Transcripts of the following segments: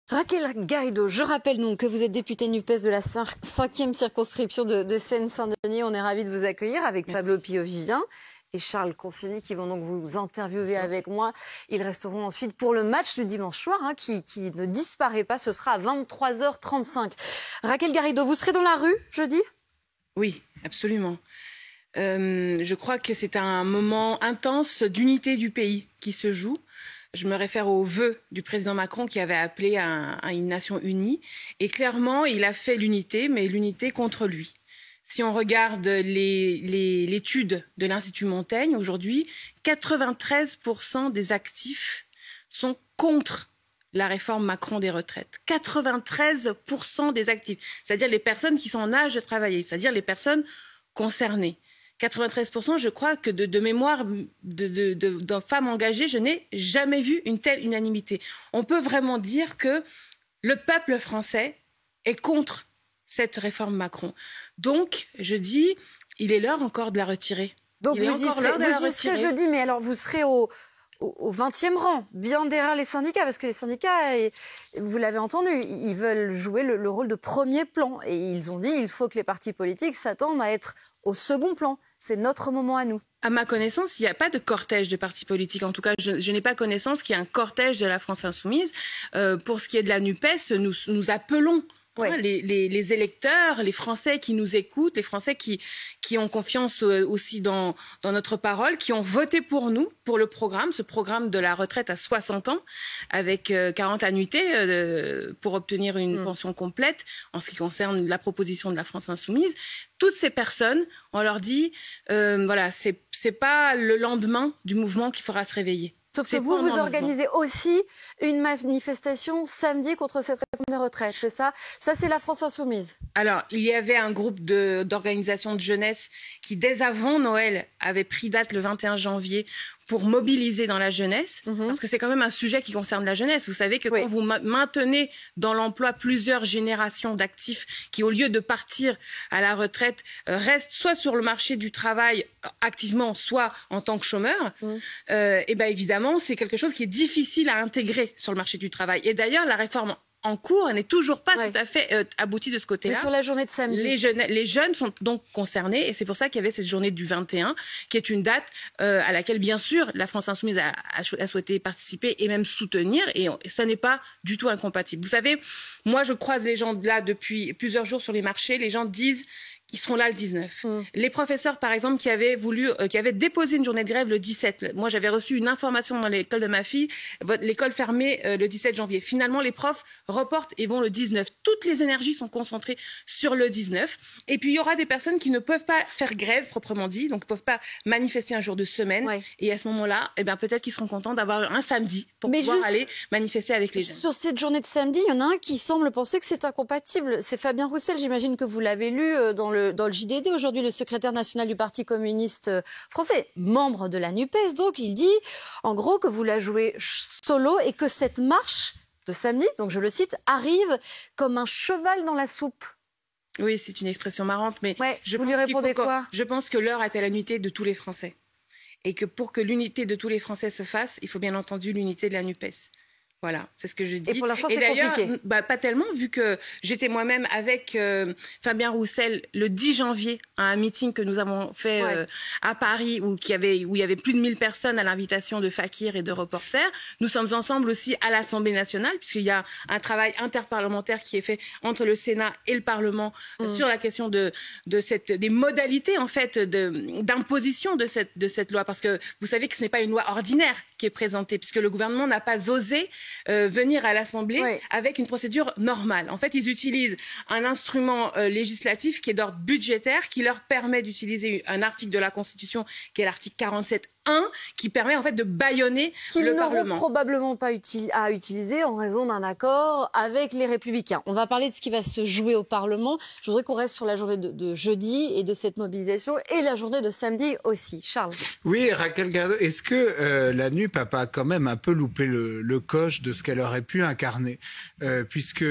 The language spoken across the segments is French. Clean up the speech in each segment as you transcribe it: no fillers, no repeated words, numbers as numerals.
Raquel Garrido, je rappelle donc que vous êtes députée NUPES de la 5e circonscription de Seine-Saint-Denis. On est ravis de vous accueillir avec Pablo Pio-Vivien et Charles Consigny qui vont donc vous interviewer avec moi. Ils resteront ensuite pour le match du dimanche soir qui ne disparaît pas. Ce sera à 23h35. Raquel Garrido, vous serez dans la rue jeudi ? Oui, absolument. Je crois que c'est un moment intense d'unité du pays qui se joue. Je me réfère aux vœux du président Macron qui avait appelé à une nation unie. Et clairement, il a fait l'unité, mais l'unité contre lui. Si on regarde l'étude de l'Institut Montaigne, aujourd'hui, 93% des actifs sont contre la réforme Macron des retraites. 93% des actifs, c'est-à-dire les personnes qui sont en âge de travailler, c'est-à-dire les personnes concernées. 93%, je crois que de mémoire de femmes engagées, je n'ai jamais vu une telle unanimité. On peut vraiment dire que le peuple français est contre cette réforme Macron. Donc, je dis, il est l'heure encore de la retirer. Donc, vous y serez jeudi, mais alors vous serez au 20e rang, bien derrière les syndicats, parce que les syndicats, vous l'avez entendu, ils veulent jouer le rôle de premier plan. Et ils ont dit qu'il faut que les partis politiques s'attendent à être au second plan. C'est notre moment à nous. À ma connaissance, il n'y a pas de cortège de partis politiques. En tout cas, je n'ai pas connaissance qu'il y ait un cortège de la France insoumise. Pour ce qui est de la NUPES, nous appelons les électeurs, les Français qui nous écoutent, les Français qui ont confiance aussi dans notre parole, qui ont voté pour nous, pour le programme, ce programme de la retraite à 60 ans, avec 40 annuités pour obtenir une pension complète en ce qui concerne la proposition de la France insoumise. Toutes ces personnes, on leur dit, voilà, c'est pas le lendemain du mouvement qu'il faudra se réveiller. Sauf que vous organisez aussi une manifestation samedi contre cette réforme des retraites, c'est ça ? Ça, c'est la France insoumise. Alors, il y avait un groupe d'organisations de jeunesse qui, dès avant Noël, avait pris date le 21 janvier pour mobiliser dans la jeunesse, parce que c'est quand même un sujet qui concerne la jeunesse. Vous savez que quand vous maintenez dans l'emploi plusieurs générations d'actifs qui, au lieu de partir à la retraite, restent soit sur le marché du travail activement, soit en tant que chômeurs, et bien évidemment, c'est quelque chose qui est difficile à intégrer sur le marché du travail. Et d'ailleurs, la réforme en cours, elle n'est toujours pas tout à fait aboutie de ce côté-là. Mais sur la journée de samedi. Les jeunes sont donc concernés et c'est pour ça qu'il y avait cette journée du 21, qui est une date à laquelle, bien sûr, la France insoumise a souhaité participer et même soutenir, et ça n'est pas du tout incompatible. Vous savez, moi, je croise les gens là depuis plusieurs jours sur les marchés, les gens disent qu'ils seront là le 19. Les professeurs, par exemple, qui avaient déposé une journée de grève le 17. Moi, j'avais reçu une information dans l'école de ma fille, l'école fermée le 17 janvier. Finalement, les profs reportent et vont le 19. Toutes les énergies sont concentrées sur le 19. Et puis, il y aura des personnes qui ne peuvent pas faire grève, proprement dit, donc ne peuvent pas manifester un jour de semaine. Et à ce moment-là, eh bien, peut-être qu'ils seront contents d'avoir un samedi pour pouvoir aller manifester avec les jeunes. Sur cette journée de samedi, il y en a un qui semble penser que c'est incompatible. C'est Fabien Roussel, j'imagine que vous l'avez lu dans le JDD aujourd'hui, le secrétaire national du Parti communiste français, membre de la NUPES. Donc, il dit, en gros, que vous la jouez solo et que cette marche de samedi, donc je le cite, arrive comme un cheval dans la soupe. Oui, c'est une expression marrante, mais vous lui répondez quoi ? Je pense que l'heure est à l'unité de tous les Français. Et que pour que l'unité de tous les Français se fasse, il faut bien entendu l'unité de la NUPES. Voilà, c'est ce que je dis. Et pour l'instant, c'est compliqué. Pas tellement, vu que j'étais moi-même avec Fabien Roussel le 10 janvier à un meeting que nous avons fait à Paris, où il y avait plus de 1000 personnes à l'invitation de Fakir et de reporters. Nous sommes ensemble aussi à l'Assemblée nationale, puisqu'il y a un travail interparlementaire qui est fait entre le Sénat et le Parlement sur la question des modalités en fait d'imposition de cette loi. Parce que vous savez que ce n'est pas une loi ordinaire qui est présentée, puisque le gouvernement n'a pas osé venir à l'Assemblée avec une procédure normale. En fait, ils utilisent un instrument législatif qui est d'ordre budgétaire, qui leur permet d'utiliser un article de la Constitution, qui est l'article 47.1, qui permet en fait de bâillonner le Parlement. Qu'ils n'auront probablement pas à utiliser en raison d'un accord avec les Républicains. On va parler de ce qui va se jouer au Parlement. Je voudrais qu'on reste sur la journée de jeudi et de cette mobilisation et la journée de samedi aussi. Charles. Oui, Raquel Garrido, est-ce que la NUP n'a pas quand même un peu loupé le coche de ce qu'elle aurait pu incarner, puisque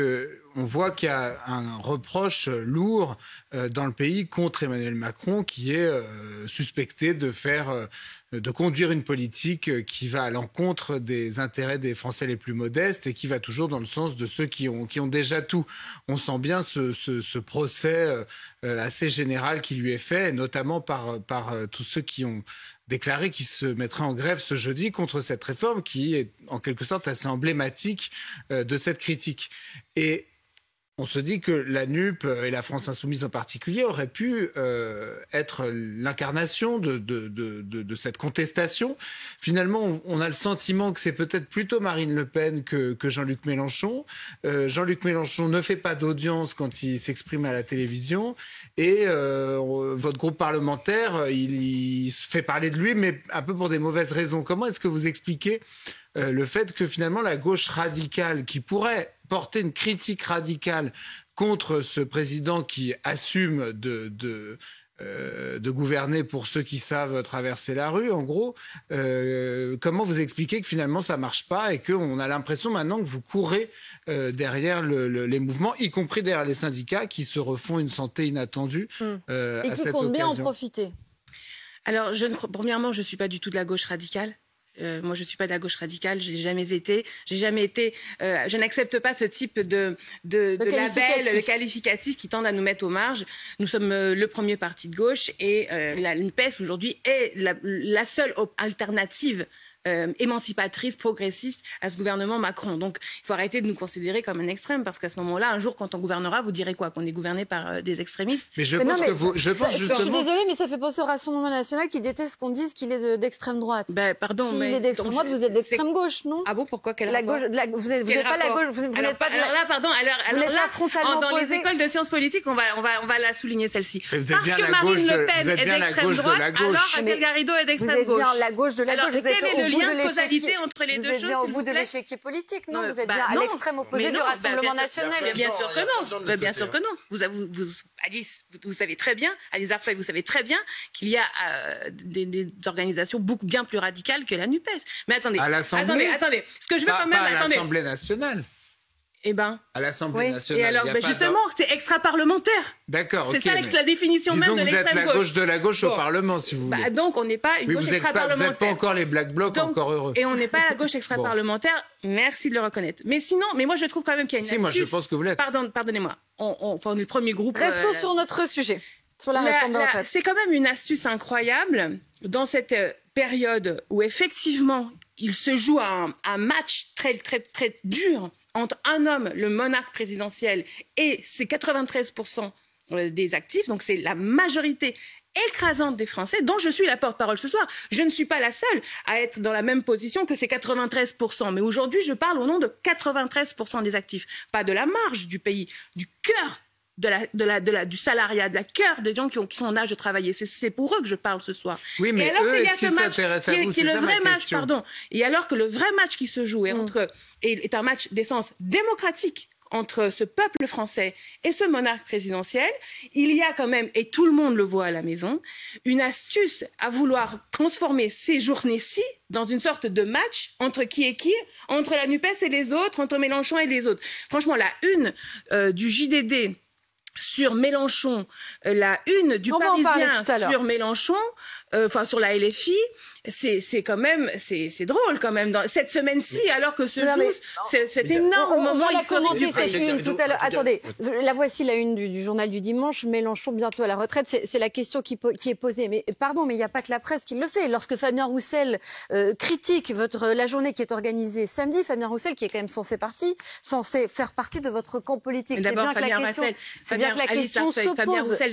on voit qu'il y a un reproche lourd dans le pays contre Emmanuel Macron, qui est suspecté de conduire une politique qui va à l'encontre des intérêts des Français les plus modestes et qui va toujours dans le sens de ceux qui ont déjà tout. On sent bien ce procès assez général qui lui est fait, notamment par tous ceux qui ont déclaré qu'ils se mettraient en grève ce jeudi contre cette réforme qui est en quelque sorte assez emblématique de cette critique. Et on se dit que la NUP et la France Insoumise en particulier auraient pu être l'incarnation de cette contestation. Finalement, on a le sentiment que c'est peut-être plutôt Marine Le Pen que Jean-Luc Mélenchon. Jean-Luc Mélenchon ne fait pas d'audience quand il s'exprime à la télévision. Et votre groupe parlementaire, il se fait parler de lui, mais un peu pour des mauvaises raisons. Comment est-ce que vous expliquez le fait que finalement la gauche radicale, qui pourrait porter une critique radicale contre ce président qui assume de gouverner pour ceux qui savent traverser la rue, en gros, comment vous expliquez que finalement ça marche pas et qu'on a l'impression maintenant que vous courez derrière les mouvements, y compris derrière les syndicats qui se refont une santé inattendue à cette occasion. Et qui comptent bien en profiter. Alors, premièrement, je ne suis pas du tout de la gauche radicale. Moi, je ne suis pas de la gauche radicale, je n'ai jamais été. Je n'accepte pas ce type de label, de qualificatif qui tendent à nous mettre aux marges. Nous sommes le premier parti de gauche et la NUPES aujourd'hui est la seule alternative émancipatrice, progressiste à ce gouvernement Macron. Donc, il faut arrêter de nous considérer comme un extrême, parce qu'à ce moment-là, un jour, quand on gouvernera, vous direz quoi? Qu'on est gouverné par des extrémistes? Mais je pense justement... Je suis désolée, mais ça fait penser au Rassemblement national qui déteste qu'on dise qu'il est d'extrême droite. Pardon, s'il est d'extrême droite, vous êtes d'extrême gauche, non? Ah bon, pourquoi? Vous n'êtes pas la gauche, vous n'êtes pas... Alors là, pardon, dans les écoles de sciences politiques, on va la souligner, celle-ci. Parce que Marine Le Pen est d'extrême droite, alors Adel Garrido est d'extrême gauche. Vous êtes bien la gauche de la gauche, vous êtes au bout de l'échiquier entre les deux choses. Vous êtes bien au bout de l'échiquier politique, non? Vous êtes bien à l'extrême opposé du Rassemblement national. Bien sûr que non. Bien sûr que non. Alice, vous savez très bien, Alice Arfay, vous savez très bien qu'il y a des organisations beaucoup bien plus radicales que la NUPES. Mais attendez. Attendez. Ce que je veux quand même. À l'Assemblée nationale. Eh ben. À l'Assemblée nationale. Et alors, justement, c'est extra-parlementaire. D'accord. C'est ça la définition même de l'extrême gauche. Vous êtes la gauche de la gauche au Parlement, si vous voulez. Donc, on n'est pas une gauche extra-parlementaire. Vous n'êtes pas encore les Black Blocs, encore heureux. Et on n'est pas la gauche extra-parlementaire. Merci de le reconnaître. Mais sinon, moi, je trouve quand même qu'il y a une astuce. Moi, je pense que vous l'êtes. Pardonnez-moi. On est le premier groupe. Restons sur notre sujet. Sur la réforme des retraites. C'est quand même une astuce incroyable dans cette période où, effectivement, il se joue un match très, très, très dur entre un homme, le monarque présidentiel, et ses 93% des actifs, donc c'est la majorité écrasante des Français, dont je suis la porte-parole ce soir. Je ne suis pas la seule à être dans la même position que ces 93%, mais aujourd'hui, je parle au nom de 93% des actifs, pas de la marge du pays, du cœur du salariat, de la cœur des gens qui sont en âge de travailler. C'est pour eux que je parle ce soir. Oui, mais eux, est-ce qu'ils s'intéressent à vous? C'est le vrai match, pardon. Et alors que le vrai match qui se joue est un match d'essence démocratique entre ce peuple français et ce monarque présidentiel, il y a quand même, et tout le monde le voit à la maison, une astuce à vouloir transformer ces journées-ci dans une sorte de match entre qui et qui, entre la NUPES et les autres, entre Mélenchon et les autres. Franchement, la une du JDD sur Mélenchon, la une du Parisien sur Mélenchon, sur la LFI, c'est quand même, c'est drôle quand même dans cette semaine-ci, alors que se joue cet énorme moment historique du pays. On va la commenter cette une tout à l'heure. Attendez, la voici la une du journal du dimanche. Mélenchon bientôt à la retraite. C'est la question qui est posée. Mais pardon, mais il n'y a pas que la presse qui le fait. Lorsque Fabien Roussel critique la journée qui est organisée samedi, Fabien Roussel qui est quand même censé faire partie de votre camp politique. D'abord, Fabien Roussel,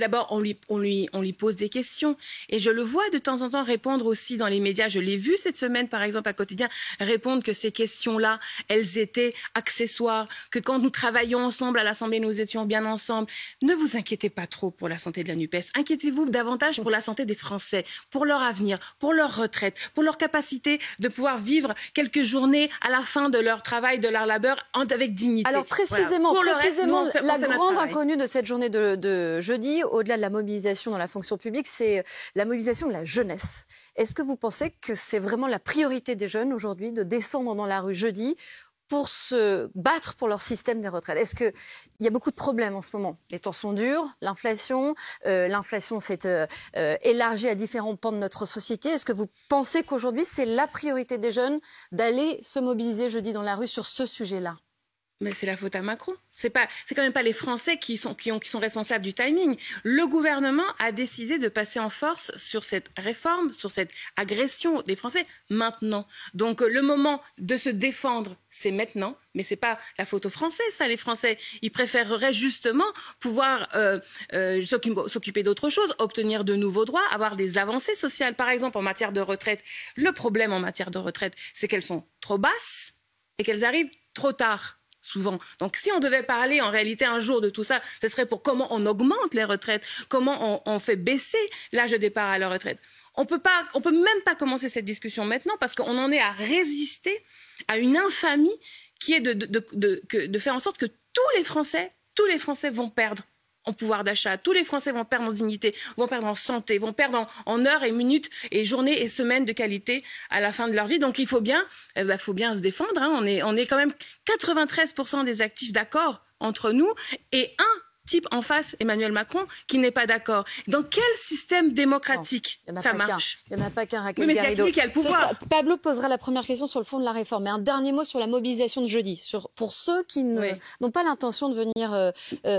d'abord, on lui pose des questions. Et je le vois de temps en temps répondre aussi dans les médias. Je l'ai vu cette semaine, par exemple, à Quotidien, répondre que ces questions-là, elles étaient accessoires, que quand nous travaillions ensemble à l'Assemblée, nous étions bien ensemble. Ne vous inquiétez pas trop pour la santé de la NUPES. Inquiétez-vous davantage pour la santé des Français, pour leur avenir, pour leur retraite, pour leur capacité de pouvoir vivre quelques journées à la fin de leur travail, de leur labeur, avec dignité. Alors précisément, la grande inconnue de cette journée de jeudi, au-delà de la mobilisation dans la fonction publique, c'est la mobilisation de la jeunesse. Est-ce que vous pensez que c'est vraiment la priorité des jeunes aujourd'hui de descendre dans la rue jeudi, pour se battre pour leur système des retraites? Est-ce qu'il y a beaucoup de problèmes en ce moment? Les temps sont durs, l'inflation s'est élargie à différents pans de notre société. Est-ce que vous pensez qu'aujourd'hui, c'est la priorité des jeunes d'aller se mobiliser jeudi dans la rue sur ce sujet-là? Mais c'est la faute à Macron. C'est quand même pas les Français qui sont responsables du timing. Le gouvernement a décidé de passer en force sur cette réforme, sur cette agression des Français maintenant. Donc le moment de se défendre, c'est maintenant. Mais c'est pas la faute aux Français, ça. Les Français, ils préféreraient justement pouvoir s'occuper d'autre chose, obtenir de nouveaux droits, avoir des avancées sociales. Par exemple, en matière de retraite, le problème en matière de retraite, c'est qu'elles sont trop basses et qu'elles arrivent trop tard. Souvent. Donc, si on devait parler en réalité un jour de tout ça, ce serait pour comment on augmente les retraites, comment on fait baisser l'âge de départ à la retraite. On peut même pas commencer cette discussion maintenant parce qu'on en est à résister à une infamie qui est de faire en sorte que tous les Français vont perdre en pouvoir d'achat. Tous les Français vont perdre en dignité, vont perdre en santé, vont perdre en heures et minutes et journées et semaines de qualité à la fin de leur vie. Donc il faut bien se défendre. Hein. On est quand même 93% des actifs d'accord entre nous et un type en face, Emmanuel Macron, qui n'est pas d'accord. Dans quel système démocratique ça marche? Il n'y en a pas qu'un, Raquel mais Garrido. C'est lui qui a le pouvoir. Pablo posera la première question sur le fond de la réforme. Mais un dernier mot sur la mobilisation de jeudi. Pour ceux qui n'ont pas l'intention de venir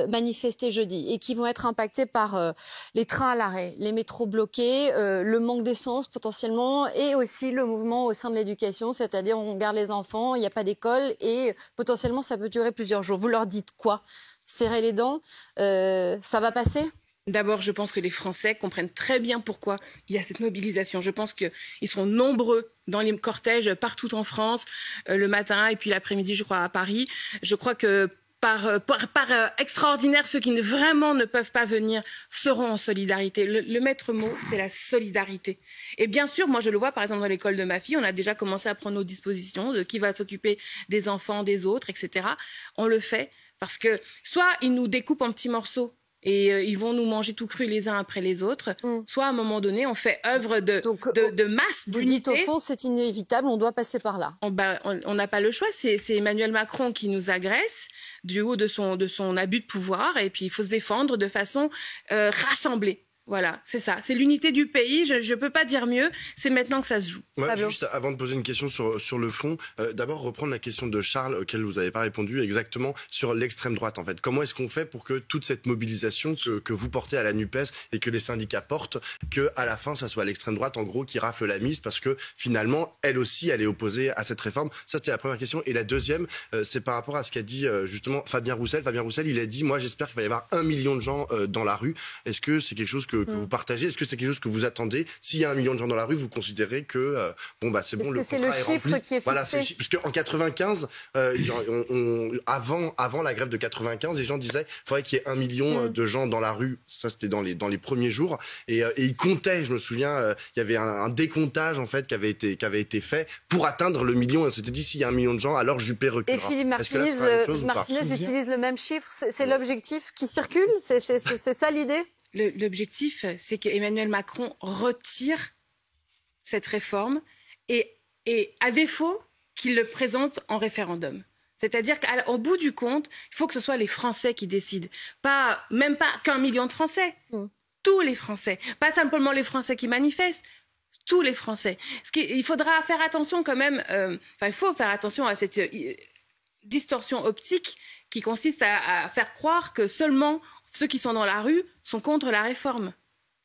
manifester jeudi et qui vont être impactés par les trains à l'arrêt, les métros bloqués, le manque d'essence potentiellement et aussi le mouvement au sein de l'éducation, c'est-à-dire on garde les enfants, il n'y a pas d'école et potentiellement ça peut durer plusieurs jours. Vous leur dites quoi? Serrer les dents, ça va passer? D'abord, je pense que les Français comprennent très bien pourquoi il y a cette mobilisation. Je pense qu'ils seront nombreux dans les cortèges partout en France, le matin et puis l'après-midi, je crois, à Paris. Je crois que par extraordinaire, ceux qui vraiment ne peuvent pas venir seront en solidarité. Le maître mot, c'est la solidarité. Et bien sûr, moi je le vois par exemple dans l'école de ma fille, on a déjà commencé à prendre nos dispositions de qui va s'occuper des enfants, des autres, etc. On le fait parce que soit ils nous découpent en petits morceaux et ils vont nous manger tout cru les uns après les autres, soit à un moment donné, on fait œuvre de masse, d'unité. Vous dites au fond, c'est inévitable, on doit passer par là. On n'a pas le choix, c'est Emmanuel Macron qui nous agresse du haut de son abus de pouvoir et puis il faut se défendre de façon rassemblée. Voilà, c'est ça. C'est l'unité du pays. Je peux pas dire mieux. C'est maintenant que ça se joue. Ouais, juste avant de poser une question sur le fond, d'abord reprendre la question de Charles, auquel vous n'avez pas répondu exactement, sur l'extrême droite, en fait. Comment est-ce qu'on fait pour que toute cette mobilisation que vous portez à la NUPES et que les syndicats portent, que à la fin, ça soit l'extrême droite, en gros, qui rafle la mise parce que finalement, elle aussi, elle est opposée à cette réforme. Ça, c'était la première question. Et la deuxième, c'est par rapport à ce qu'a dit justement Fabien Roussel. Fabien Roussel, il a dit, moi, j'espère qu'il va y avoir 1 million de gens dans la rue. Est-ce que c'est quelque chose que vous partagez? Est-ce que c'est quelque chose que vous attendez? S'il y a 1 million de gens dans la rue, vous considérez que c'est bon, le contrat est rempli. C'est le chiffre qui est fixé. Voilà, parce qu'en 95, avant la grève de 95, les gens disaient qu'il faudrait qu'il y ait 1 million de gens dans la rue. Ça, c'était dans les premiers jours. Et ils comptaient, je me souviens, il y avait un décomptage en fait qui avait été fait pour atteindre le million. On s'était dit, s'il y a 1 million de gens, alors Juppé reculera. Et Philippe Martinez utilise le même chiffre. C'est l'objectif qui circule? C'est ça l'idée? L'objectif, c'est qu'Emmanuel Macron retire cette réforme et à défaut, qu'il le présente en référendum. C'est-à-dire qu'au bout du compte, il faut que ce soit les Français qui décident. Même pas qu'1 million de Français. Tous les Français. Pas simplement les Français qui manifestent. Tous les Français. Il faudra faire attention quand même. Il faut faire attention à cette distorsion optique qui consiste à faire croire que seulement ceux qui sont dans la rue sont contre la réforme.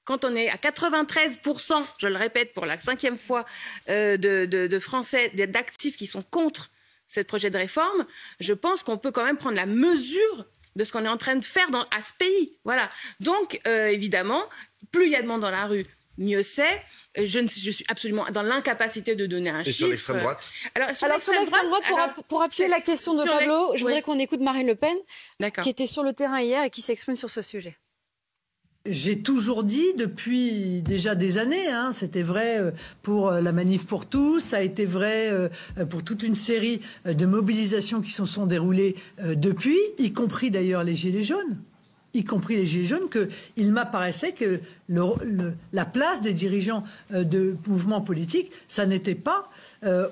Quand on est à 93%, je le répète pour la 5e fois, de Français, d'actifs qui sont contre ce projet de réforme, je pense qu'on peut quand même prendre la mesure de ce qu'on est en train de faire à ce pays. Voilà. Donc, évidemment, plus il y a de monde dans la rue, mieux c'est. Je suis absolument dans l'incapacité de donner un chiffre. Et sur l'extrême droite? Alors sur l'extrême droite, pour appuyer la question de Pablo, je voudrais qu'on écoute Marine Le Pen, qui était sur le terrain hier et qui s'exprime sur ce sujet. J'ai toujours dit depuis déjà des années, c'était vrai pour la Manif pour tous, ça a été vrai pour toute une série de mobilisations qui se sont déroulées depuis, y compris d'ailleurs les Gilets jaunes. y compris les Gilets jaunes, qu'il m'apparaissait que la place des dirigeants de mouvements politiques, ça n'était pas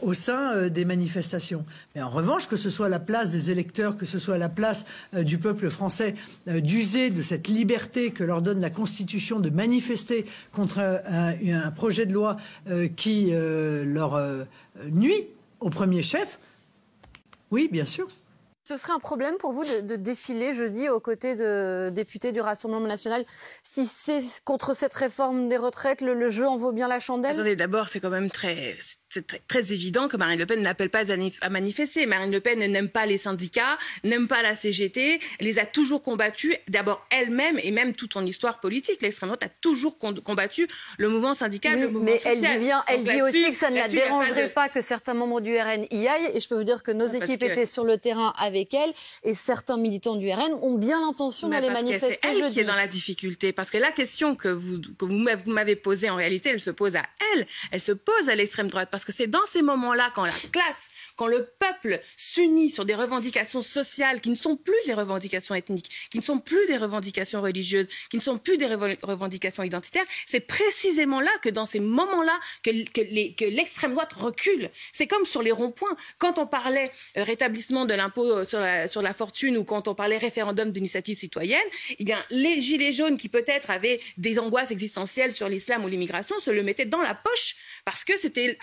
au sein des manifestations. Mais en revanche, que ce soit la place des électeurs, que ce soit la place du peuple français, d'user de cette liberté que leur donne la Constitution de manifester contre un projet de loi qui leur nuit au premier chef, oui, bien sûr. Ce serait un problème pour vous de défiler jeudi aux côtés de députés du Rassemblement national si c'est contre cette réforme des retraites, le jeu en vaut bien la chandelle? Attendez, d'abord, c'est quand même très évident que Marine Le Pen n'appelle pas à manifester. Marine Le Pen n'aime pas les syndicats, n'aime pas la CGT, les a toujours combattus. D'abord elle-même et même toute son histoire politique. L'extrême droite a toujours combattu le mouvement syndical, oui, le mouvement mais social. Elle dit aussi que ça ne la dérangerait pas que certains membres du RN y aillent. Et je peux vous dire que nos équipes étaient sur le terrain avec elle et certains militants du RN ont bien l'intention d'aller manifester jeudi. C'est elle qui est dans la difficulté parce que la question que vous m'avez posée en réalité, elle se pose à elle. Elle se pose à l'extrême droite parce que c'est dans ces moments-là, quand la classe, quand le peuple s'unit sur des revendications sociales qui ne sont plus des revendications ethniques, qui ne sont plus des revendications religieuses, qui ne sont plus des revendications identitaires, c'est précisément là que dans ces moments-là que l'extrême droite recule. C'est comme sur les ronds-points. Quand on parlait rétablissement de l'impôt sur la fortune ou quand on parlait référendum d'initiative citoyenne, eh bien, les gilets jaunes qui peut-être avaient des angoisses existentielles sur l'islam ou l'immigration se le mettaient dans la poche parce que c'était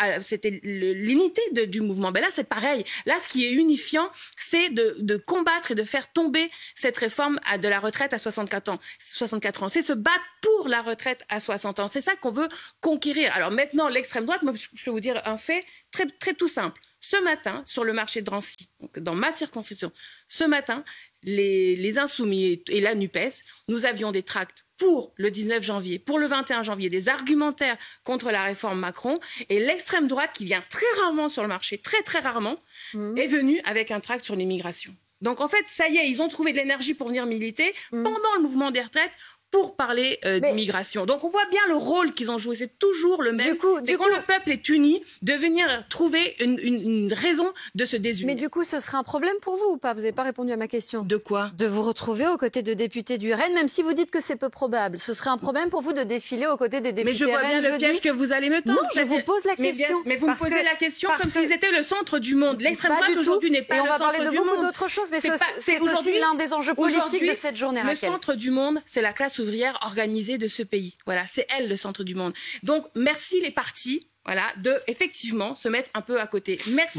l'unité du mouvement. Ben là, c'est pareil. Là, ce qui est unifiant, c'est de combattre et de faire tomber cette réforme de la retraite à 64 ans. C'est se battre pour la retraite à 60 ans. C'est ça qu'on veut conquérir. Alors maintenant, l'extrême droite, moi, je peux vous dire un fait très, très tout simple. Ce matin, sur le marché de Drancy, donc dans ma circonscription, ce matin, les Insoumis et la NUPES, nous avions des tracts pour le 19 janvier, pour le 21 janvier, des argumentaires contre la réforme Macron. Et l'extrême droite, qui vient très rarement sur le marché, très très rarement, est venue avec un tract sur l'immigration. Donc en fait, ça y est, ils ont trouvé de l'énergie pour venir militer pendant le mouvement des retraites pour parler d'immigration. Donc on voit bien le rôle qu'ils ont joué, c'est toujours le même. C'est quand le peuple est uni, de venir trouver une raison de se désunir. Mais du coup, ce serait un problème pour vous ou pas? Vous n'avez pas répondu à ma question. De quoi? De vous retrouver aux côtés de députés du RN, même si vous dites que c'est peu probable. Ce serait un problème pour vous de défiler aux côtés des députés RN? Mais je vois bien le piège que vous allez me tendre. Non, je vous pose la question. Mais vous me posez la question comme s'ils étaient le centre du monde. L'extrême droite aujourd'hui n'est pas le centre du monde. Et on va parler de beaucoup d'autres choses, mais c'est aussi l'un des enjeux politiques de cette journée. Le centre du monde, c'est la classe ouvrière organisée de ce pays. Voilà, c'est elle le centre du monde. Donc, merci les partis. Voilà, de effectivement se mettre un peu à côté. Merci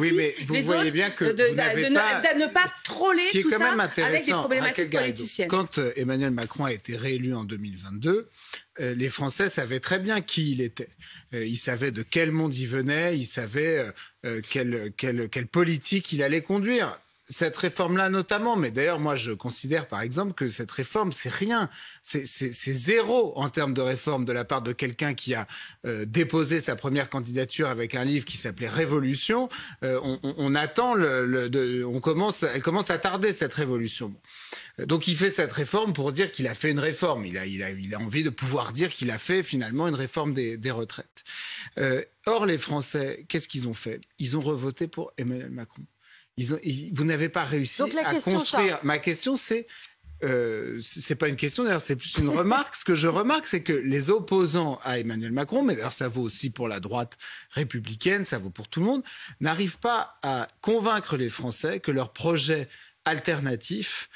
les autres bien que de ne pas troller tout ça avec des problématiques politiciennes. Quand Emmanuel Macron a été réélu en 2022, les Français savaient très bien qui il était. Ils savaient de quel monde il venait, ils savaient quelle politique il allait conduire. Cette réforme-là notamment, mais d'ailleurs moi je considère par exemple que cette réforme c'est rien, c'est zéro en termes de réforme de la part de quelqu'un qui a déposé sa première candidature avec un livre qui s'appelait Révolution. On attend elle commence à tarder cette révolution. Donc il fait cette réforme pour dire qu'il a fait une réforme. Il a envie de pouvoir dire qu'il a fait finalement une réforme des retraites. Or les Français, qu'est-ce qu'ils ont fait? Ils ont revoté pour Emmanuel Macron. Vous n'avez pas réussi à construire. Charles. Ma question, c'est pas une question, d'ailleurs, c'est plus une remarque. Ce que je remarque, c'est que les opposants à Emmanuel Macron, mais d'ailleurs ça vaut aussi pour la droite républicaine, ça vaut pour tout le monde, n'arrivent pas à convaincre les Français que leur projet alternatif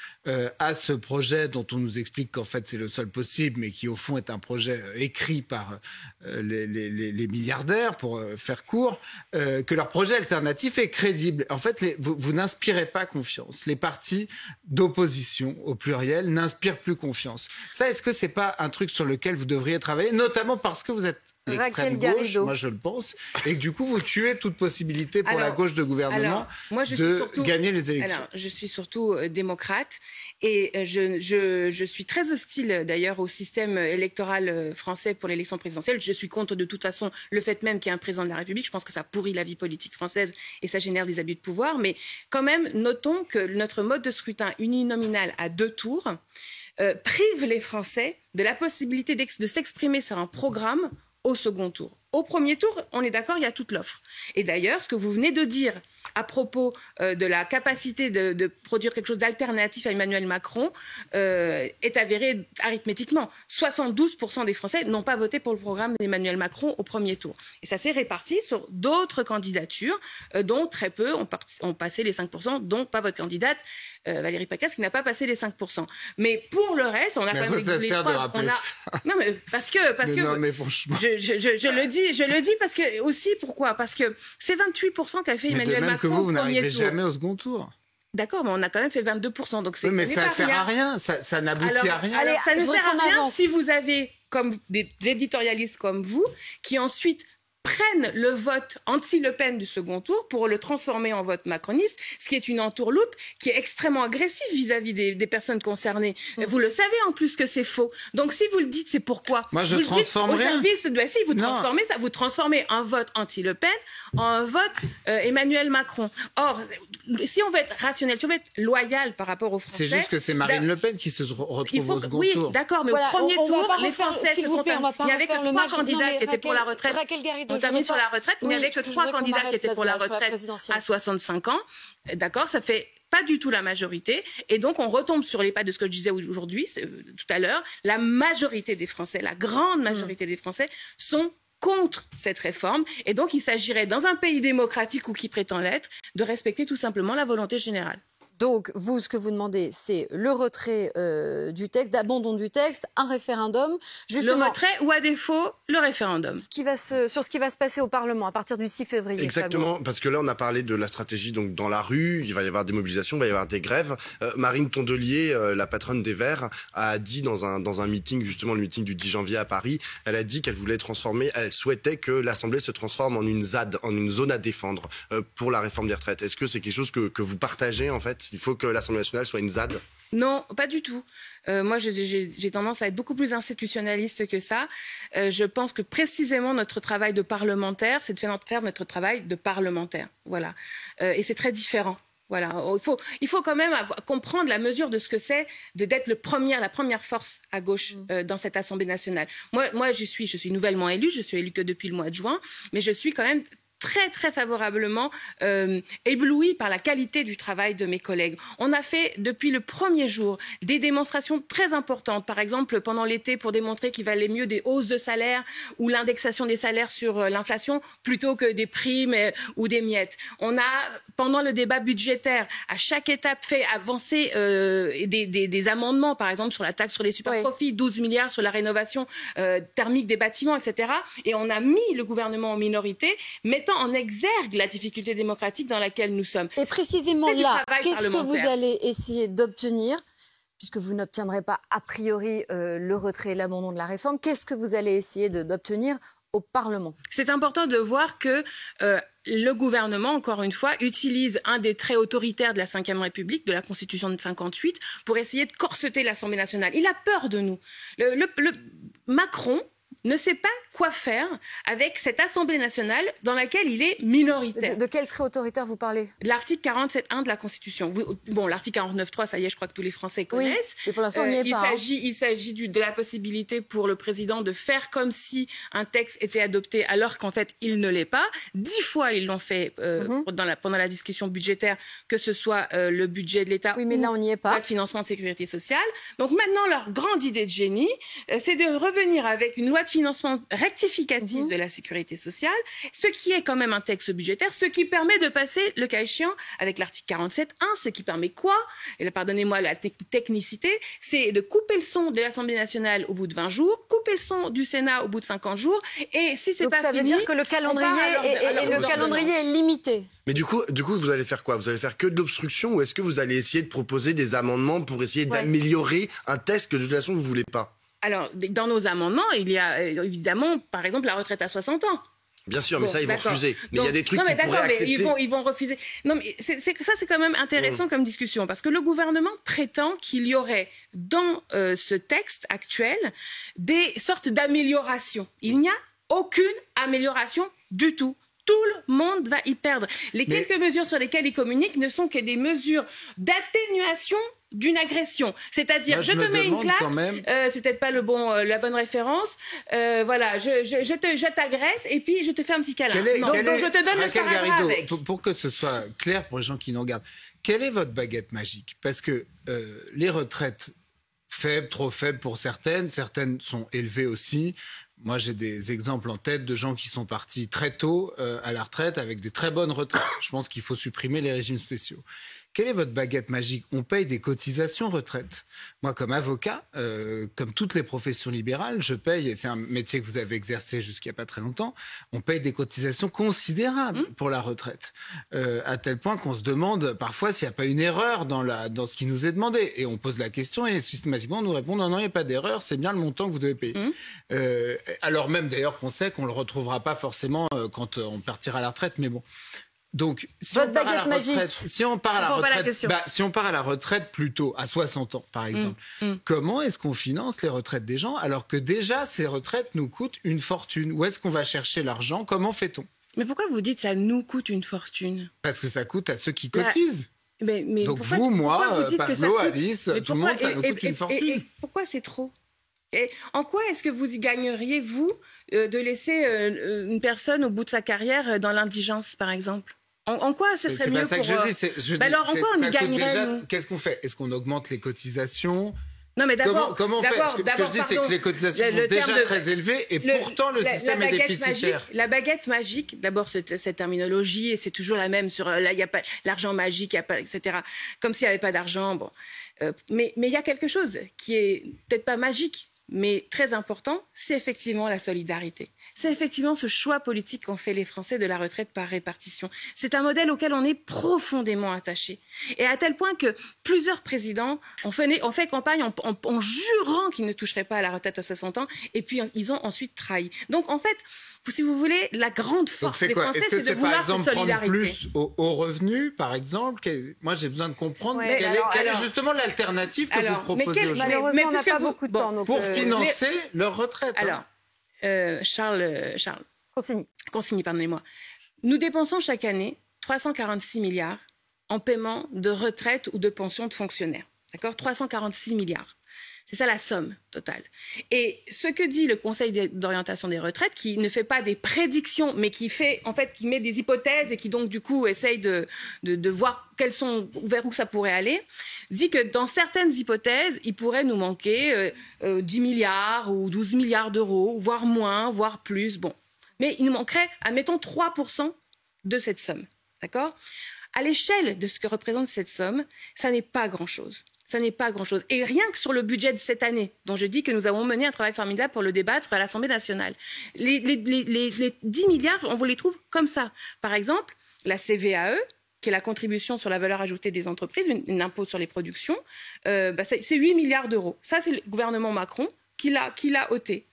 à ce projet dont on nous explique qu'en fait c'est le seul possible, mais qui au fond est un projet écrit par les milliardaires, pour faire court, que leur projet alternatif est crédible. En fait, vous n'inspirez pas confiance. Les partis d'opposition, au pluriel, n'inspirent plus confiance. Ça, est-ce que c'est pas un truc sur lequel vous devriez travailler, notamment parce que vous êtes l'extrême gauche, moi je le pense, et que du coup vous tuez toute possibilité pour la gauche de gouvernement gagner les élections. Alors, je suis surtout démocrate et je suis très hostile d'ailleurs au système électoral français pour l'élection présidentielle. Je suis contre de toute façon le fait même qu'il y ait un président de la République. Je pense que ça pourrit la vie politique française et ça génère des abus de pouvoir. Mais quand même, notons que notre mode de scrutin uninominal à 2 tours prive les Français de la possibilité de s'exprimer sur un programme au second tour. Au premier tour, on est d'accord, il y a toute l'offre. Et d'ailleurs, ce que vous venez de dire à propos de la capacité de produire quelque chose d'alternatif à Emmanuel Macron est avérée arithmétiquement. 72% des Français n'ont pas voté pour le programme d'Emmanuel Macron au premier tour. Et ça s'est réparti sur d'autres candidatures, dont très peu ont passé les 5%, dont pas votre candidate, Valérie Pécresse, qui n'a pas passé les 5%. Mais pour le reste, on a quand même les preuves. Non, mais parce que non, mais franchement... je le dis parce que aussi pourquoi ? Parce que c'est 28% qu'a fait Emmanuel Macron que vous au premier n'arrivez tour. jamais au second tour. D'accord, mais on a quand même fait 22%. Donc mais ça ne sert à rien, ça n'aboutit à rien. Alors, ça ne sert à rien avance. si vous avez comme des éditorialistes comme vous qui ensuite prennent le vote anti-Le Pen du second tour pour le transformer en vote macroniste, ce qui est une entourloupe qui est extrêmement agressive vis-à-vis des personnes concernées. Vous le savez en plus que c'est faux. Donc si vous le dites, c'est pourquoi. Moi, je vous transforme le dites rien. au service, si vous transformez ça, vous transformez un vote anti-Le Pen en un vote Emmanuel Macron. Or, si on veut être rationnel, si on veut être loyal par rapport aux Français... C'est juste que c'est Marine Le Pen qui se retrouve au second tour. Oui, d'accord, mais voilà, au premier tour, les Français s'il vous plaît, on va pas il n'y avait que 3 candidats qui étaient pour la retraite. Garrido, on termine sur la retraite. Il n'y avait que 3 candidats qui étaient pour la retraite à 65 ans. D'accord, ça fait pas du tout la majorité. Et donc, on retombe sur les pas de ce que je disais aujourd'hui, tout à l'heure. La majorité des Français, la grande majorité des Français sont contre cette réforme. Et donc, il s'agirait, dans un pays démocratique ou qui prétend l'être, de respecter tout simplement la volonté générale. Donc, vous, ce que vous demandez, c'est le retrait du texte, d'abandon du texte, un référendum. Justement, le retrait ou, à défaut, le référendum. Sur ce qui va se passer au Parlement à partir du 6 février. Exactement, Fabien. parce que là, on a parlé de la stratégie donc dans la rue, il va y avoir des mobilisations, il va y avoir des grèves. Marine Tondelier, la patronne des Verts, a dit dans un meeting, justement le meeting du 10 janvier à Paris, elle a dit qu'elle voulait elle souhaitait que l'Assemblée se transforme en une ZAD, en une zone à défendre pour la réforme des retraites. Est-ce que c'est quelque chose que vous partagez en fait ? Il faut que l'Assemblée nationale soit une ZAD ? Non, pas du tout. Moi, j'ai tendance à être beaucoup plus institutionnaliste que ça. Je pense que précisément notre travail de parlementaire, c'est de faire notre travail de parlementaire. Voilà. Et c'est très différent. Voilà. Il faut quand même comprendre la mesure de ce que c'est d'être la première force à gauche dans cette Assemblée nationale. Moi, je suis nouvellement élue. Je suis élue que depuis le mois de juin, mais je suis quand même très très favorablement ébloui par la qualité du travail de mes collègues. On a fait depuis le premier jour des démonstrations très importantes, par exemple pendant l'été pour démontrer qu'il valait mieux des hausses de salaire ou l'indexation des salaires sur l'inflation plutôt que des primes ou des miettes. On a, pendant le débat budgétaire, à chaque étape fait avancer des amendements, par exemple sur la taxe sur les superprofits, 12 milliards sur la rénovation thermique des bâtiments, etc. Et on a mis le gouvernement en minorité, mettant en exergue la difficulté démocratique dans laquelle nous sommes. Et précisément là, qu'est-ce que vous allez essayer d'obtenir, puisque vous n'obtiendrez pas a priori le retrait et l'abandon de la réforme, qu'est-ce que vous allez essayer d'obtenir au Parlement ? C'est important de voir que le gouvernement, encore une fois, utilise un des traits autoritaires de la Ve République, de la Constitution de 58, pour essayer de corseter l'Assemblée nationale. Il a peur de nous. Macron ne sait pas quoi faire avec cette Assemblée nationale dans laquelle il est minoritaire. De quel trait autoritaire vous parlez ? L'article 47.1 de la Constitution. Bon, l'article 49.3, ça y est, je crois que tous les Français connaissent. Oui, mais pour l'instant, on n'y est pas. Il s'agit de la possibilité pour le président de faire comme si un texte était adopté alors qu'en fait, il ne l'est pas. 10 fois, ils l'ont fait pendant la discussion budgétaire, que ce soit le budget de l'État ou là, on n'y est pas. le financement de sécurité sociale. Donc maintenant, leur grande idée de génie, c'est de revenir avec une loi de financement rectificatif de la sécurité sociale, ce qui est quand même un texte budgétaire, ce qui permet de passer, le cas échéant, avec l'article 47.1, ce qui permet quoi ? Et là, pardonnez-moi la technicité, c'est de couper le son de l'Assemblée nationale au bout de 20 jours, couper le son du Sénat au bout de 50 jours, et si c'est pas fini... Donc ça veut dire que le calendrier est limité. Mais du coup, vous allez faire quoi ? Vous allez faire que de l'obstruction ou est-ce que vous allez essayer de proposer des amendements pour essayer d'améliorer un texte que de toute façon vous voulez pas ? Alors, dans nos amendements, il y a évidemment, par exemple, la retraite à 60 ans. Bien sûr, mais ça, ils vont refuser. Mais il y a des trucs qu'ils pourraient accepter. Ils vont refuser. Non, mais c'est quand même intéressant comme discussion, parce que le gouvernement prétend qu'il y aurait dans ce texte actuel des sortes d'améliorations. Il n'y a aucune amélioration du tout. Tout le monde va y perdre. Quelques mesures sur lesquelles ils communiquent ne sont que des mesures d'atténuation d'une agression. C'est-à-dire, je te mets une claque, c'est peut-être pas la bonne référence, voilà, je t'agresse et puis je te fais un petit câlin. Donc je te donne le sparadrap avec. Pour que ce soit clair pour les gens qui nous regardent, quelle est votre baguette magique? Parce que les retraites faibles, trop faibles pour certaines sont élevées aussi. Moi, j'ai des exemples en tête de gens qui sont partis très tôt à la retraite avec des très bonnes retraites. Je pense qu'il faut supprimer les régimes spéciaux. Quelle est votre baguette magique? On paye des cotisations retraite. Moi, comme avocat, comme toutes les professions libérales, je paye, et c'est un métier que vous avez exercé jusqu'il n'y a pas très longtemps, on paye des cotisations considérables pour la retraite. À tel point qu'on se demande parfois s'il n'y a pas une erreur dans ce qui nous est demandé. Et on pose la question et systématiquement on nous répond non, il n'y a pas d'erreur, c'est bien le montant que vous devez payer. Alors même d'ailleurs qu'on sait qu'on ne le retrouvera pas forcément quand on partira à la retraite, mais bon. Donc, si on part à la retraite plus tôt, à 60 ans par exemple, comment est-ce qu'on finance les retraites des gens alors que déjà ces retraites nous coûtent une fortune? Où est-ce qu'on va chercher l'argent? Comment fait-on? Mais pourquoi vous dites ça nous coûte une fortune? Parce que ça coûte à ceux qui cotisent. Mais donc vous, moi, Pablo, Alice, tout le monde, ça nous coûte une fortune. Et pourquoi c'est trop? Et en quoi est-ce que vous y gagneriez, vous, de laisser une personne au bout de sa carrière dans l'indigence, par exemple? En quoi ce serait mieux pour... alors en quoi on y gagnerait, nous? Qu'est-ce qu'on fait? Est-ce qu'on augmente les cotisations? Non, mais d'abord, comment on fait? Ce que je dis, c'est que les cotisations sont déjà très élevées et pourtant le système est déficitaire. La baguette magique, d'abord cette terminologie, et c'est toujours la même sur il y a pas l'argent magique, il y a pas, etc. Comme s'il n'y avait pas d'argent. Bon, mais il y a quelque chose qui est peut-être pas magique, mais très important, c'est effectivement la solidarité. C'est effectivement ce choix politique qu'ont fait les Français de la retraite par répartition. C'est un modèle auquel on est profondément attaché. Et à tel point que plusieurs présidents ont fait campagne en jurant qu'ils ne toucheraient pas à la retraite à 60 ans, et puis ils ont ensuite trahi. Donc en fait, si vous voulez, la grande force des Français, c'est de vouloir cette solidarité. Prendre plus aux revenus, par exemple? Moi, j'ai besoin de comprendre quelle est justement l'alternative que vous proposez aujourd'hui. Malheureusement, on n'a pas beaucoup de temps. Pour financer leur retraite. Alors, Charles Consigny, pardonnez-moi. Nous dépensons chaque année 346 milliards en paiement de retraite ou de pension de fonctionnaires. D'accord ? 346 milliards. C'est ça la somme totale. Et ce que dit le Conseil d'orientation des retraites, qui ne fait pas des prédictions, mais qui met des hypothèses et qui donc du coup essaye de voir vers où ça pourrait aller, dit que dans certaines hypothèses, il pourrait nous manquer 10 milliards ou 12 milliards d'euros, voire moins, voire plus. Bon. Mais il nous manquerait, admettons, 3% de cette somme. D'accord ? À l'échelle de ce que représente cette somme, ça n'est pas grand-chose. Ça n'est pas grand-chose. Et rien que sur le budget de cette année, dont je dis que nous avons mené un travail formidable pour le débattre à l'Assemblée nationale, les 10 milliards, on vous les trouve comme ça. Par exemple, la CVAE, qui est la contribution sur la valeur ajoutée des entreprises, un impôt sur les productions, c'est 8 milliards d'euros. Ça, c'est le gouvernement Macron qui l'a ôté.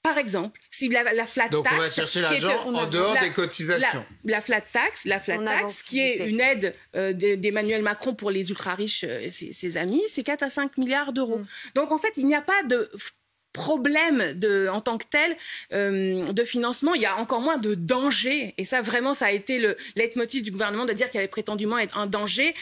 Par exemple, si la flat tax... Donc on va chercher l'argent en dehors des cotisations. La flat tax, qui est une aide d'Emmanuel Macron pour les ultra-riches, ses amis, c'est 4 à 5 milliards d'euros. Donc en fait, il n'y a pas de problème en tant que tel de financement. Il y a encore moins de danger. Et ça, vraiment, ça a été le leitmotiv du gouvernement de dire qu'il y avait prétendument être un danger.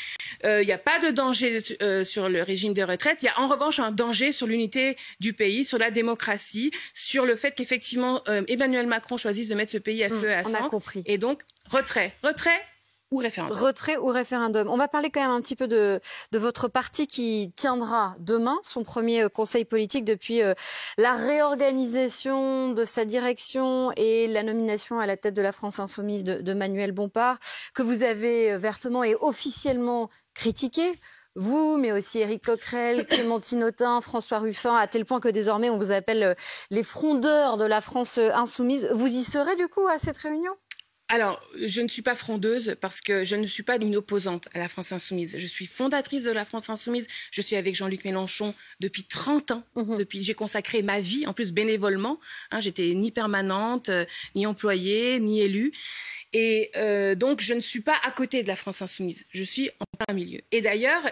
Il n'y a pas de danger sur le régime de retraite. Il y a en revanche un danger sur l'unité du pays, sur la démocratie, sur le fait qu'effectivement Emmanuel Macron choisisse de mettre ce pays à feu et à sang. On a compris. Et donc, retrait ou référendum. Retrait ou référendum. On va parler quand même un petit peu de votre parti qui tiendra demain son premier conseil politique depuis la réorganisation de sa direction et la nomination à la tête de la France Insoumise de Manuel Bompard, que vous avez vertement et officiellement critiqué. Vous, mais aussi Éric Coquerel, Clémentine Autain, François Ruffin, à tel point que désormais on vous appelle les frondeurs de la France Insoumise. Vous y serez du coup à cette réunion ? Alors, je ne suis pas frondeuse parce que je ne suis pas une opposante à la France Insoumise. Je suis fondatrice de la France Insoumise. Je suis avec Jean-Luc Mélenchon depuis 30 ans. J'ai consacré ma vie, en plus bénévolement. J'étais ni permanente, ni employée, ni élue. Et donc, je ne suis pas à côté de la France Insoumise. Je suis en plein milieu. Et d'ailleurs,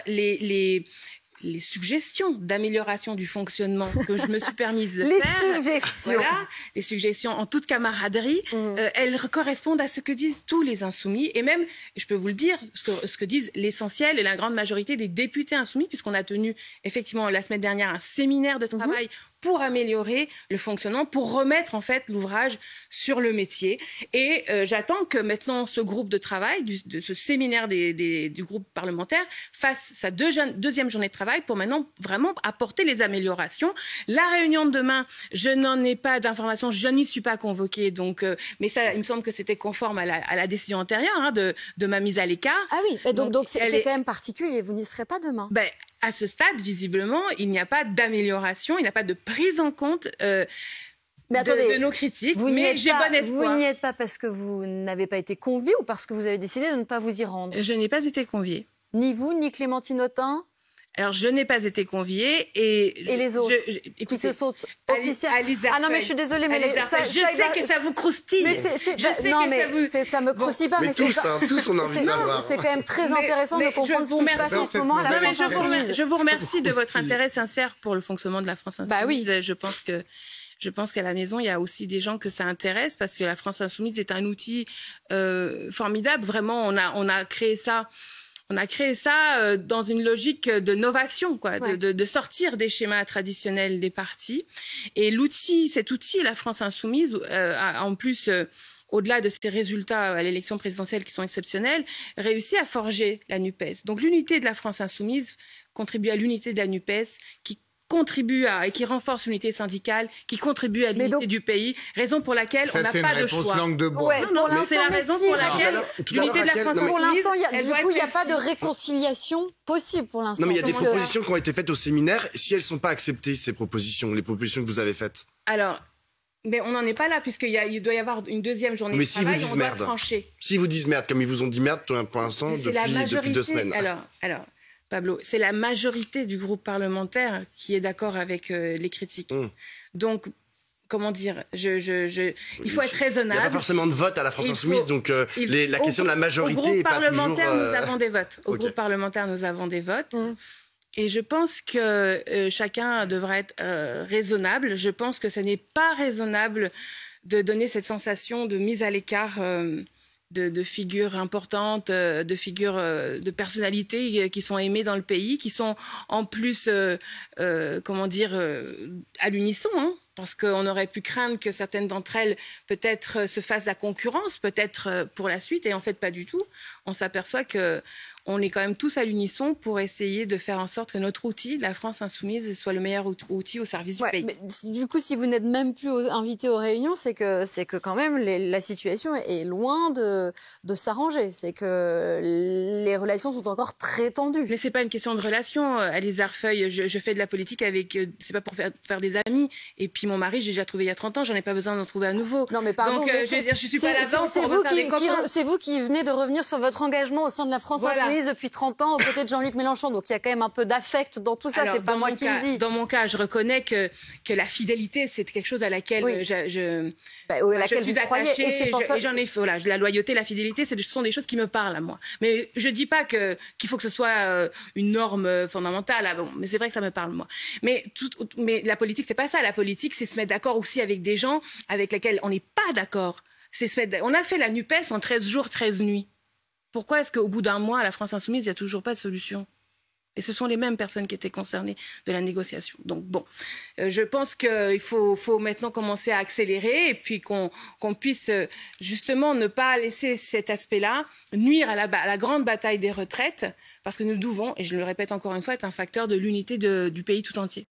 les suggestions d'amélioration du fonctionnement que je me suis permise de les faire. Suggestions. Voilà, les suggestions en toute camaraderie, elles correspondent à ce que disent tous les insoumis et même, je peux vous le dire, ce que disent l'essentiel et la grande majorité des députés insoumis, puisqu'on a tenu effectivement la semaine dernière un séminaire de travail pour améliorer le fonctionnement, pour remettre en fait l'ouvrage sur le métier. Et j'attends que maintenant ce groupe de travail, de ce séminaire du groupe parlementaire, fasse sa deuxième journée de travail pour maintenant vraiment apporter les améliorations. La réunion de demain, je n'en ai pas d'informations, je n'y suis pas convoquée, donc, mais ça, il me semble que c'était conforme à la décision antérieure de ma mise à l'écart. Ah oui, et donc c'est quand même particulier, vous n'y serez pas demain. Ben, à ce stade, visiblement, il n'y a pas d'amélioration, il n'y a pas de prise en compte mais attendez, de nos critiques, mais j'ai bon espoir. Vous n'y êtes pas parce que vous n'avez pas été convié ou parce que vous avez décidé de ne pas vous y rendre? Je n'ai pas été conviée. Ni vous, ni Clémentine Autain? Alors, je n'ai pas été conviée et les autres qui se sont officiels. Ah non, mais je suis désolée, mais je sais que ça vous croustille. Ça me croustille pas, mais tous on a envie de savoir. C'est quand même très intéressant de comprendre ce qui se passe en ce moment à la France Insoumise. Je vous remercie de votre intérêt sincère pour le fonctionnement de la France Insoumise. Bah oui. Je pense qu'à la maison, il y a aussi des gens que ça intéresse parce que la France Insoumise est un outil formidable. Vraiment, on a créé ça. On a créé ça dans une logique de novation, quoi, de sortir des schémas traditionnels des partis. Et cet outil, la France Insoumise, en plus, au-delà de ses résultats à l'élection présidentielle qui sont exceptionnels, réussit à forger la NUPES. Donc l'unité de la France Insoumise contribue à l'unité de la NUPES qui contribue et qui renforce l'unité syndicale, qui contribue à l'unité du pays, raison pour laquelle on n'a pas de choix. Langue de bois. Ouais, non, c'est la raison pour laquelle l'unité de la France Insoumise, pour l'instant, il n'y a pas de réconciliation possible pour l'instant. Non, mais il y a des propositions qui ont été faites au séminaire. Si elles ne sont pas acceptées, ces propositions, les propositions que vous avez faites. Alors, mais on n'en est pas là, puisqu'il doit y avoir une deuxième journée de travail, on doit trancher. Si vous disent merde, comme ils vous ont dit merde pour l'instant, depuis 2 semaines. Alors, Pablo, c'est la majorité du groupe parlementaire qui est d'accord avec les critiques. Donc, comment dire, il faut être raisonnable. Il n'y a pas forcément de vote à la France Insoumise, donc la question de la majorité n'est pas toujours... Au groupe parlementaire, nous avons des votes. Au groupe parlementaire, nous avons des votes. Et je pense que chacun devrait être raisonnable. Je pense que ce n'est pas raisonnable de donner cette sensation de mise à l'écart de figures importantes, de figures de personnalités qui sont aimées dans le pays, qui sont en plus, à l'unisson, hein, parce qu'on aurait pu craindre que certaines d'entre elles peut-être se fassent la concurrence, peut-être pour la suite, et en fait pas du tout. On s'aperçoit que on est quand même tous à l'unisson pour essayer de faire en sorte que notre outil, la France Insoumise, soit le meilleur outil au service du pays. Mais du coup, si vous n'êtes même plus invité aux réunions, c'est que quand même la situation est loin de s'arranger. C'est que les relations sont encore très tendues. Mais c'est pas une question de relation, Alice Arfeuil. Je fais de la politique avec, c'est pas pour faire des amis. Et puis mon mari, j'ai déjà trouvé il y a 30 ans, j'en ai pas besoin d'en trouver à nouveau. Non, mais pardon. Donc, je veux dire, je suis pas là-dedans pour me faire des copains. C'est vous qui venez de revenir sur votre engagement au sein de la France Insoumise depuis 30 ans aux côtés de Jean-Luc Mélenchon. Donc il y a quand même un peu d'affect dans tout ça. C'est pas moi qui le dis. Dans mon cas, je reconnais que la fidélité, c'est quelque chose à laquelle je suis attachée. Et j'en ai fait. La loyauté, la fidélité, ce sont des choses qui me parlent à moi. Mais je dis pas qu'il faut que ce soit une norme fondamentale. Ah bon, mais c'est vrai que ça me parle moi. Mais la politique, c'est pas ça. La politique, c'est se mettre d'accord aussi avec des gens avec lesquels on n'est pas d'accord. On a fait la NUPES en 13 jours, 13 nuits. Pourquoi est-ce qu'au bout d'un mois, à la France Insoumise, il n'y a toujours pas de solution? Et ce sont les mêmes personnes qui étaient concernées de la négociation. Donc bon, je pense qu'il faut maintenant commencer à accélérer et puis qu'on puisse justement ne pas laisser cet aspect-là nuire à la grande bataille des retraites, parce que nous devons, et je le répète encore une fois, être un facteur de l'unité du pays tout entier.